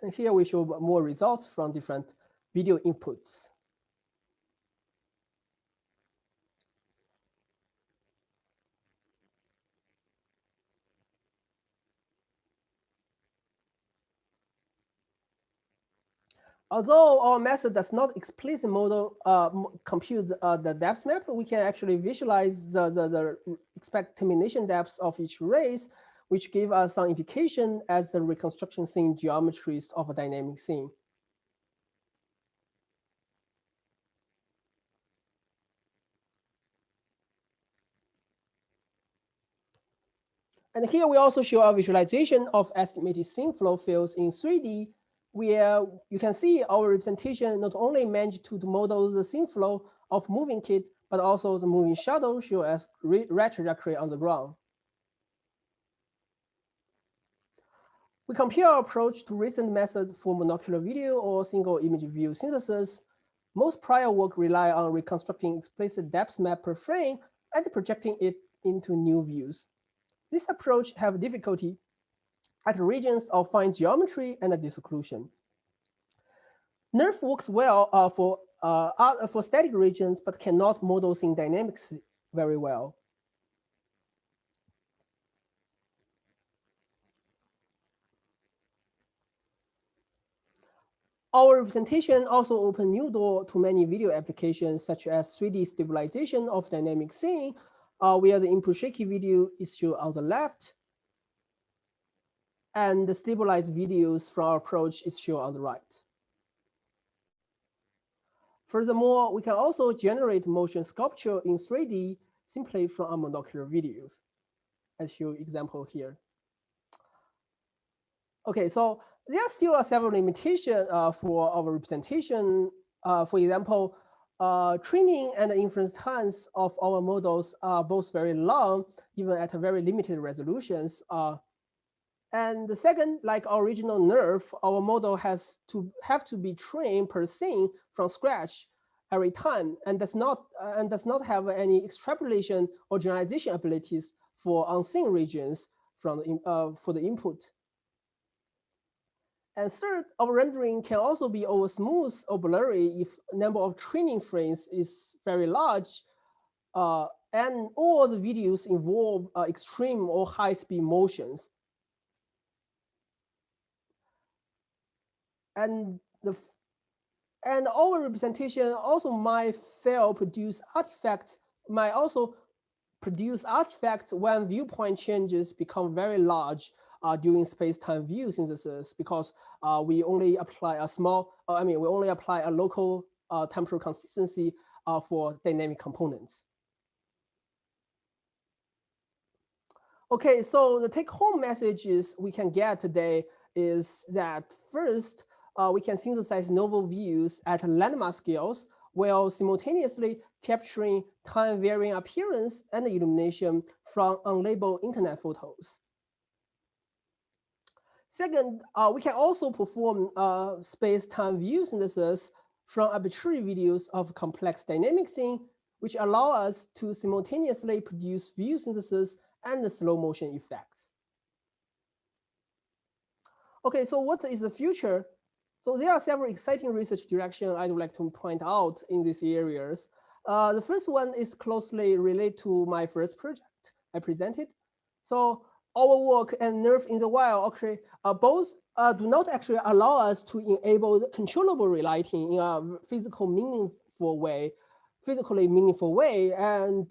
Speaker 1: And here we show more results from different video inputs. Although our method does not explicitly compute the depth map, we can actually visualize the expected termination depths of each race, which give us some indication as the reconstruction scene geometries of a dynamic scene. And here we also show a visualization of estimated scene flow fields in 3D, where you can see our representation not only managed to model the scene flow of moving kit, but also the moving shadow shown as red trajectory on the ground. We compare our approach to recent methods for monocular video or single image view synthesis. Most prior work rely on reconstructing explicit depth map per frame and projecting it into new views. This approach have difficulty at regions of fine geometry and disocclusion. NeRF works well for static regions, but cannot model scene dynamics very well. Our representation also opened new door to many video applications, such as 3D stabilization of dynamic scene, where the input shaky video is shown on the left, and the stabilized videos from our approach is shown on the right. Furthermore, we can also generate motion sculpture in 3D simply from our monocular videos, as shown example here. Okay, so there are still several limitations for our representation. For example, training and inference times of our models are both very long, even at very limited resolutions. And the second, like our original NeRF, our model have to be trained per scene from scratch every time, and does not have any extrapolation or generalization abilities for unseen regions from for the input. And third, our rendering can also be over smooth or blurry if number of training frames is very large, and all the videos involve extreme or high speed motions. And our representation also might produce artifacts when viewpoint changes become very large during space-time view synthesis, because we only apply a local temporal consistency for dynamic components. Okay, so the take-home messages we can get today is that first, we can synthesize novel views at landmark scales while simultaneously capturing time-varying appearance and illumination from unlabeled internet photos. Second, we can also perform space-time view synthesis from arbitrary videos of complex dynamic scene, which allow us to simultaneously produce view synthesis and slow motion effects. Okay, so what is the future? So there are several exciting research directions I would like to point out in these areas. The first one is closely related to my first project I presented. So our work and NeRF in the wild, okay, both do not actually allow us to enable controllable relighting in a physically meaningful way. And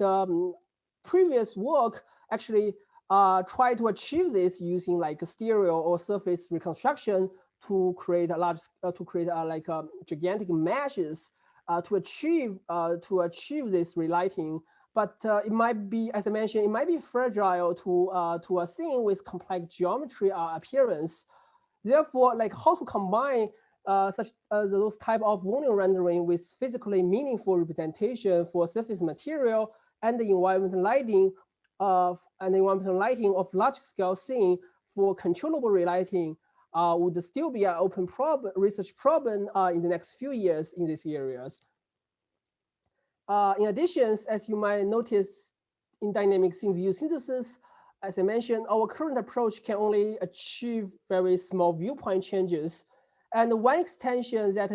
Speaker 1: previous work actually try to achieve this using like stereo or surface reconstruction to create gigantic meshes to achieve this relighting. But it might be, as I mentioned, it might be fragile to a scene with complex geometry appearance. Therefore, like how to combine those type of volume rendering with physically meaningful representation for surface material and the environmental lighting of large-scale scene for controllable relighting would still be an open research problem in the next few years in these areas. In addition, as you might notice in dynamic scene view synthesis, as I mentioned, our current approach can only achieve very small viewpoint changes. And one extension that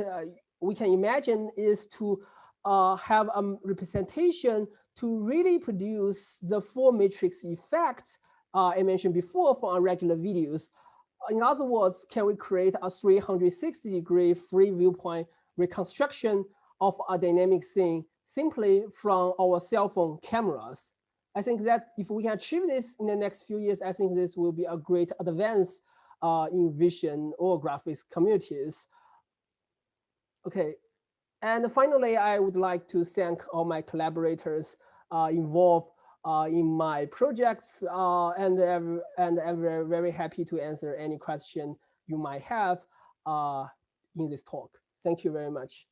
Speaker 1: we can imagine is to have a representation to really produce the full matrix effect I mentioned before for irregular videos. In other words, can we create a 360-degree free viewpoint reconstruction of a dynamic scene simply from our cell phone cameras? I think that if we can achieve this in the next few years, I think this will be a great advance in vision or graphics communities. Okay, and finally, I would like to thank all my collaborators involved in my projects, and I'm very, very happy to answer any question you might have in this talk. Thank you very much.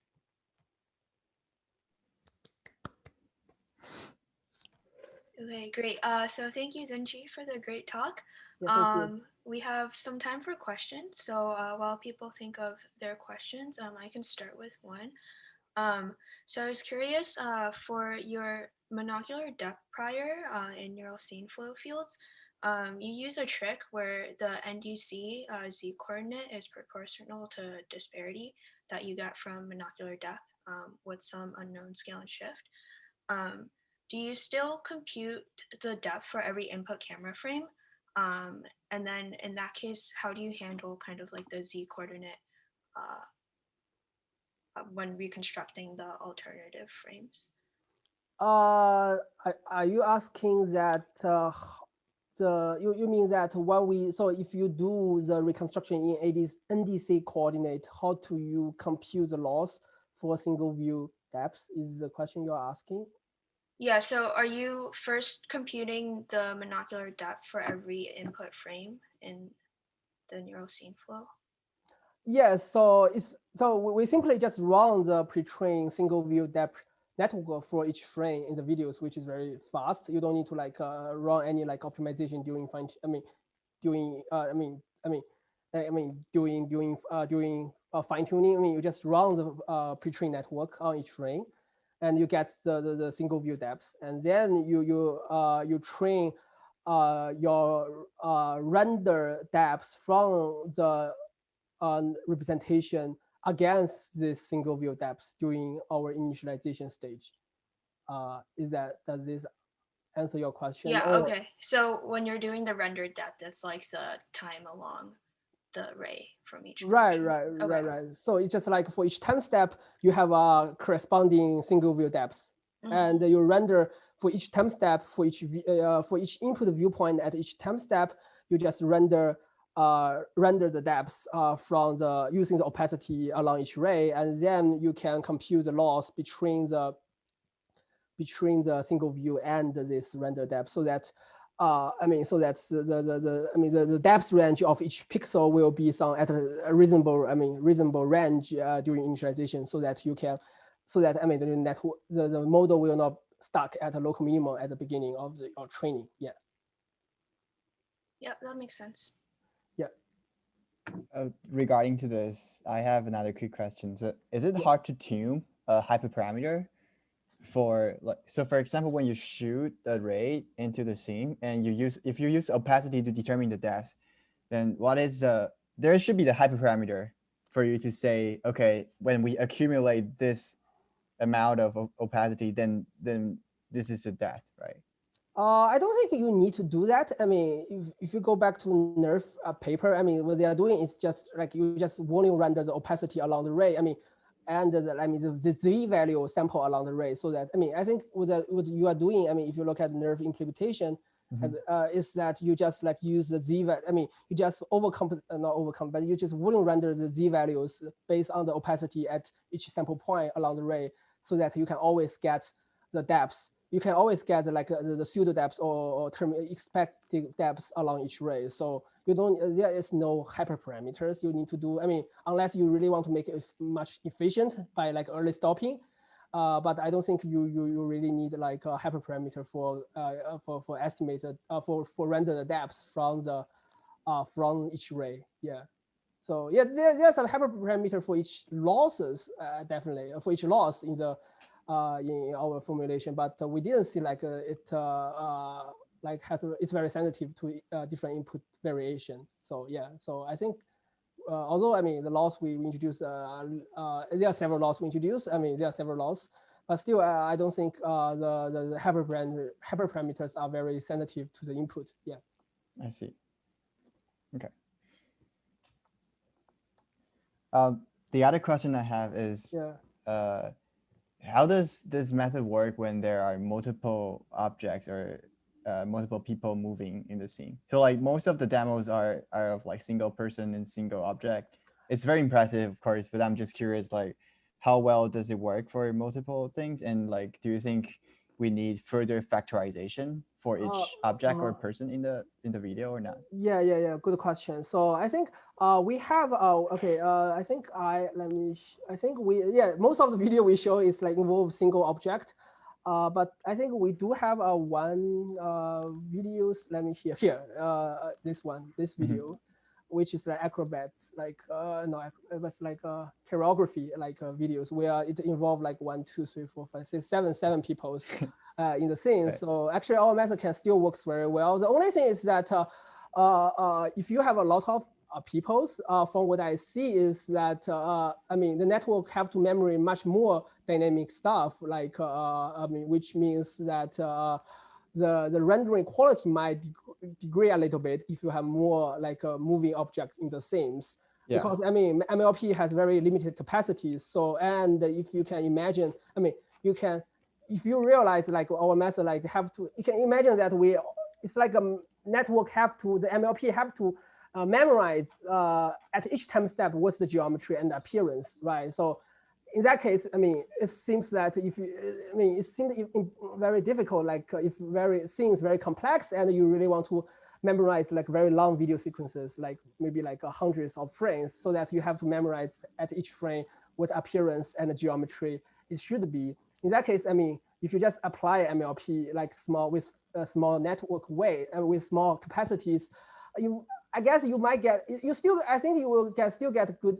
Speaker 3: Okay, great. So thank you, Zhengqi, for the great talk.
Speaker 1: Yeah, thank you.
Speaker 3: We have some time for questions. So while people think of their questions, I can start with one. So I was curious for your monocular depth prior in neural scene flow fields, you use a trick where the NDC Z coordinate is proportional to disparity that you get from monocular depth with some unknown scale and shift. Do you still compute the depth for every input camera frame? And then in that case, how do you handle kind of like the Z coordinate when reconstructing the alternative frames?
Speaker 1: Are you asking that you mean that when we, so if you do the reconstruction in NDC coordinate, how do you compute the loss for single view depth is the question you're asking?
Speaker 3: Yeah, so are you first computing the monocular depth for every input frame in the neural scene flow?
Speaker 1: Yes, so we simply just run the pre-trained single view depth network for each frame in the videos, which is very fast. You don't need to like run any like optimization during doing fine tuning. I mean, you just run the pre-trained network on each frame, and you get the single view depth, and then you train your render depth from the representation against this single view depth during our initialization stage. Does this answer your question?
Speaker 3: Yeah, okay. So when you're doing the rendered depth, that's like the time along the ray from each position.
Speaker 1: Right. So it's just like for each time step, you have a corresponding single view depth, and you render for each time step for each input viewpoint at each time step, you just render the depths from the using the opacity along each ray, and then you can compute the loss between the single view and this render depth, so that the depth range of each pixel will be some at a reasonable range during initialization, so that the model will not stuck at a local minimum at the beginning of the training. Yeah.
Speaker 3: Yep, that makes sense.
Speaker 1: Yeah.
Speaker 2: Regarding to this, I have another quick question. So is it hard to tune a hyperparameter for, like, so for example, when you shoot the ray into the scene and if you use opacity to determine the depth, then there should be the hyperparameter for you to say, okay, when we accumulate this amount of opacity, then this is the depth, right?
Speaker 1: I don't think you need to do that. I mean, if you go back to NeRF paper, I mean, what they are doing is just like you just volume render the opacity along the ray. I mean, and the Z value sample along the ray, so that, I mean, I think what you are doing, I mean, if you look at NeRF implementation, is that you just like use the Z value. I mean, you just but you just volume render the Z values based on the opacity at each sample point along the ray, so that you can always get the depths. You can always get like the pseudo depths or term expected depths along each ray. So you don't, there is no hyperparameters you need to do. I mean, unless you really want to make it much efficient by like early stopping. But I don't think you really need like a hyperparameter for estimated for render the depths from the from each ray. Yeah. So yeah, there's a hyperparameter for each losses, definitely for each loss in the in our formulation, but we didn't see like it's very sensitive to different input variation. So yeah, so I think although, I mean, the laws we introduced, there are several laws we introduced. I mean, there are several laws, but still, I don't think the hyperparameters are very sensitive to the input. Yeah.
Speaker 2: I see. Okay. The other question I have is,
Speaker 1: Yeah.
Speaker 2: how does this method work when there are multiple objects or multiple people moving in the scene? So like most of the demos are of like single person and single object. It's very impressive, of course, but I'm just curious, like how well does it work for multiple things? And like, do you think we need further factorization for each object or person in the video or not?
Speaker 1: Yeah. Good question. So I think we have okay. I think I think most of the video we show is like involve single object. But I think we do have one videos. Let me here this video, which is like acrobats, like no, it was like choreography, like videos where it involved like 1, 2, 3, 4, 5, 6, 7, 7 people in the scene.
Speaker 2: Right.
Speaker 1: So actually our method can still works very well. The only thing is that if you have a lot of peoples, from what I see is that, I mean, the network have to memory much more dynamic stuff, like, I mean, which means that the rendering quality might degrade a little bit if you have more like moving objects in the scenes.
Speaker 2: Yeah.
Speaker 1: Because I mean, MLP has very limited capacities. So, and if you can imagine, I mean, you can, if you realize like our method, like have to, you can imagine that it's like a network the MLP have to memorize at each time step what's the geometry and appearance, right? So in that case, I mean, it seems that if you, I mean, it seems very difficult, like if things very complex and you really want to memorize like very long video sequences, like maybe like hundreds of frames, so that you have to memorize at each frame what appearance and geometry it should be. In that case, I mean, if you just apply MLP like with a small network way and with small capacities, I guess you might get, I think you will still get good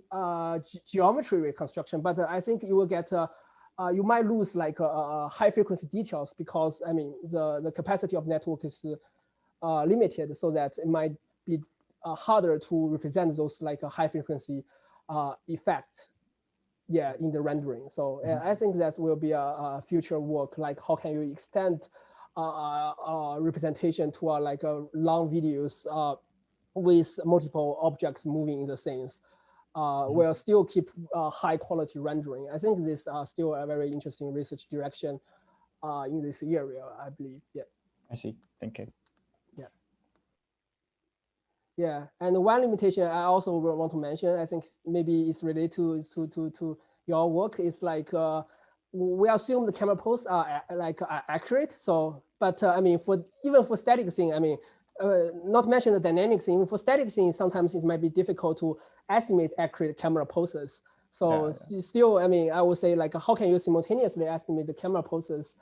Speaker 1: geometry reconstruction, but I think you will get, you might lose like high frequency details because I mean, the capacity of network is limited, so that it might be harder to represent those like high frequency effects, yeah, in the rendering. So I think that will be a future work, like how can you extend representation to like long videos with multiple objects moving in the scenes, will still keep high quality rendering. I think this still a very interesting research direction in this area, I believe. Yeah.
Speaker 2: I see. Thank you.
Speaker 1: Yeah, and one limitation I also want to mention, I think maybe it's related to your work, is like we assume the camera pose are accurate. So, but I mean, even for static thing, I mean, not mention the dynamic thing. For static things, sometimes it might be difficult to estimate accurate camera poses. So still, I mean, I would say like, how can you simultaneously estimate the camera poses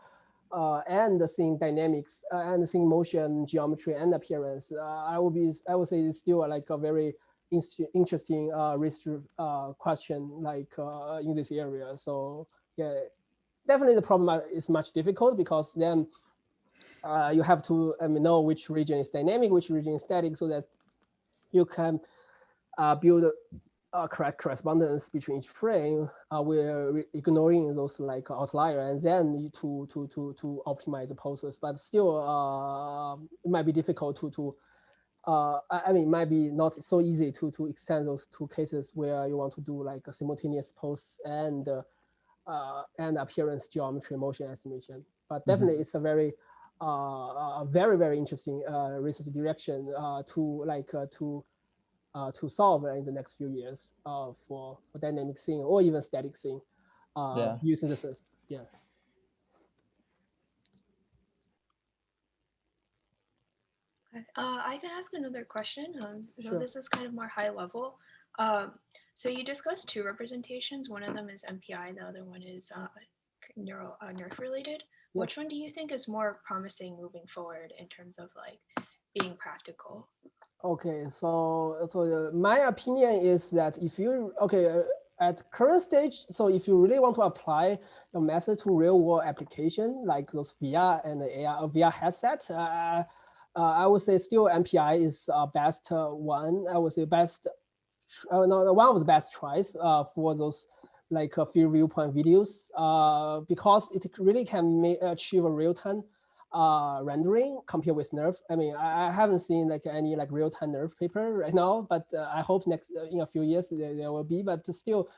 Speaker 1: and the scene dynamics and the scene motion, geometry, and appearance? I would say it's still like a very interesting research question, like in this area. So yeah, definitely the problem is much difficult, because then you have to know which region is dynamic, which region is static, so that you can build correct correspondence between each frame. We're ignoring those like outlier, and then to optimize the poses. But still, it might be difficult to I mean, it might be not so easy to extend those two cases where you want to do like a simultaneous pose and appearance, geometry, motion estimation. But definitely, it's a very very interesting research direction to solve in the next few years for dynamic scene or even static scene using this. Yeah.
Speaker 3: I can ask another question. So
Speaker 1: Sure.
Speaker 3: this is kind of more high level. So you discussed two representations. One of them is MPI, the other one is NeRF related.
Speaker 1: Yeah.
Speaker 3: Which one do you think is more promising moving forward in terms of like being practical?
Speaker 1: Okay, so my opinion is that if you at current stage, so if you really want to apply the method to real world application like those VR and the AR VR headset, I would say still MPI is best one. I would say best, no, one of the best tries for those like field viewpoint videos, because it really can achieve a real time rendering compared with NeRF. I mean, I haven't seen like any like real-time NeRF paper right now, but I hope next in a few years there will be. But still,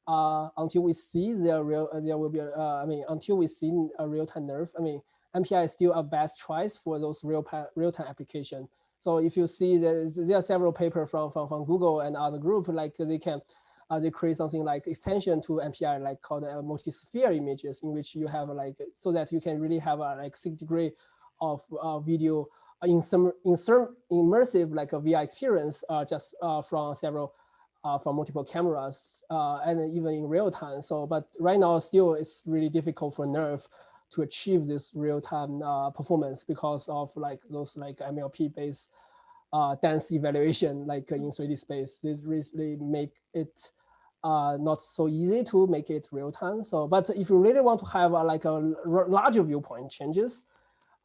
Speaker 1: until we see there will be. I mean, until we see a real-time NeRF, I mean, MPI is still a best choice for those real-time application. So if you see there are several papers from Google and other group, like they create something like extension to MPI, like called multi-sphere images, in which you have like, so that you can really have a like 6 degree of video in some immersive like a VR experience just from multiple cameras and even in real time. So, but right now still it's really difficult for NeRF to achieve this real-time performance because of like those like MLP based dense evaluation like in 3D space. This really make it not so easy to make it real time. So, but if you really want to have like a larger viewpoint changes,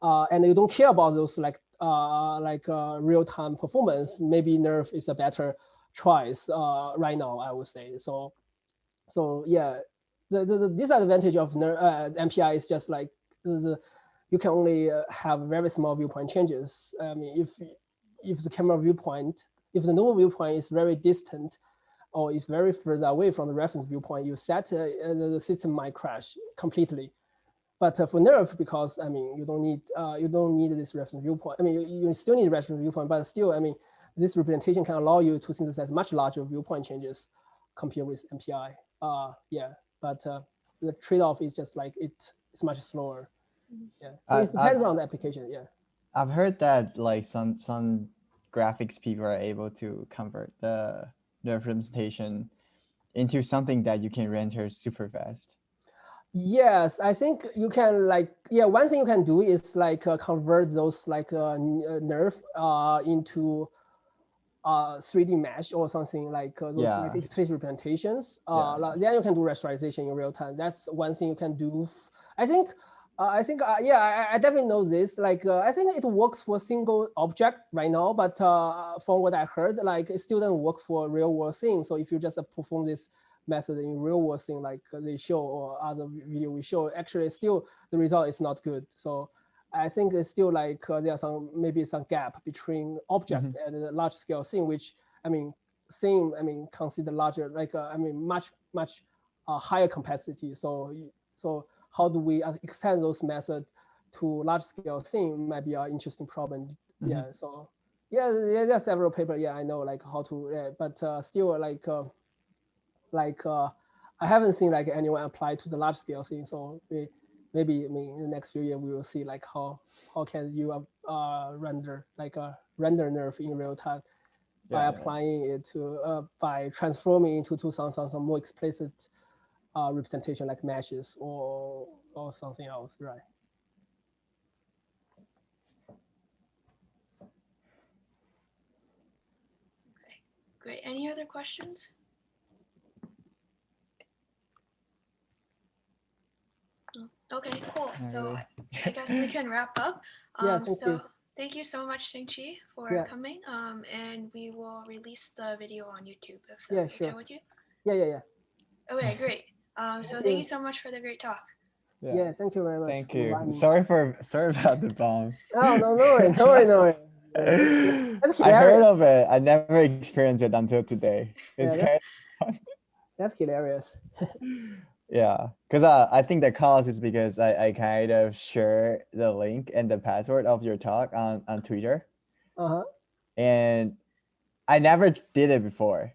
Speaker 1: and you don't care about those like real time performance, maybe NeRF is a better choice right now, I would say. So yeah, the disadvantage of MPI is just like you can only have very small viewpoint changes. I mean, if the camera viewpoint, if the normal viewpoint is very distant, or is very further away from the reference viewpoint, you set the system might crash completely. But for NeRF, because I mean, you don't need this reference viewpoint. I mean, you still need reference viewpoint, but still, I mean, this representation can allow you to synthesize much larger viewpoint changes compared with MPI. Yeah, but the trade-off is just like it's much slower. Yeah, so it depends on the application. Yeah,
Speaker 2: I've heard that like some graphics people are able to convert the representation into something that you can render super fast.
Speaker 1: Yes, I think you can like, yeah, one thing you can do is like convert those like NeRF into 3D mesh or something like those like explicit representations. Then you can do rasterization in real time. That's one thing you can do. I think, yeah, I definitely know this. Like, I think it works for single object right now, but from what I heard, like it still doesn't work for real world things. So if you just perform this method in real world thing, like they show or other video we show, actually still the result is not good. So I think it's still like there's maybe some gap between object and the large scale thing, which I mean, consider larger, like I mean, much higher capacity. So how do we extend those methods to large scale thing might be an interesting problem. Yeah. So yeah, there are several papers. Yeah, I know like how to, but still like I haven't seen like anyone apply to the large scale thing. So maybe I mean in the next few years we will see like how can you render like a render NeRF in real time by applying it to by transforming into some more explicit representation like meshes or something else, right?
Speaker 3: Okay, great. Any other questions? Okay, cool. So I guess we can wrap up. Thank you so much, Zhengqi, for coming. And we will release the video on YouTube if that's okay with you.
Speaker 1: Yeah.
Speaker 3: Okay, great. So thank you so much for the great talk.
Speaker 1: Yeah, thank you very much.
Speaker 2: Thank you. Sorry about the bomb.
Speaker 1: Oh, no worry. That's
Speaker 2: I heard of it. I never experienced it until today. It's kind of fun.
Speaker 1: That's hilarious.
Speaker 2: Yeah, because I think the cause is because I kind of share the link and the password of your talk on Twitter. And I never did it before.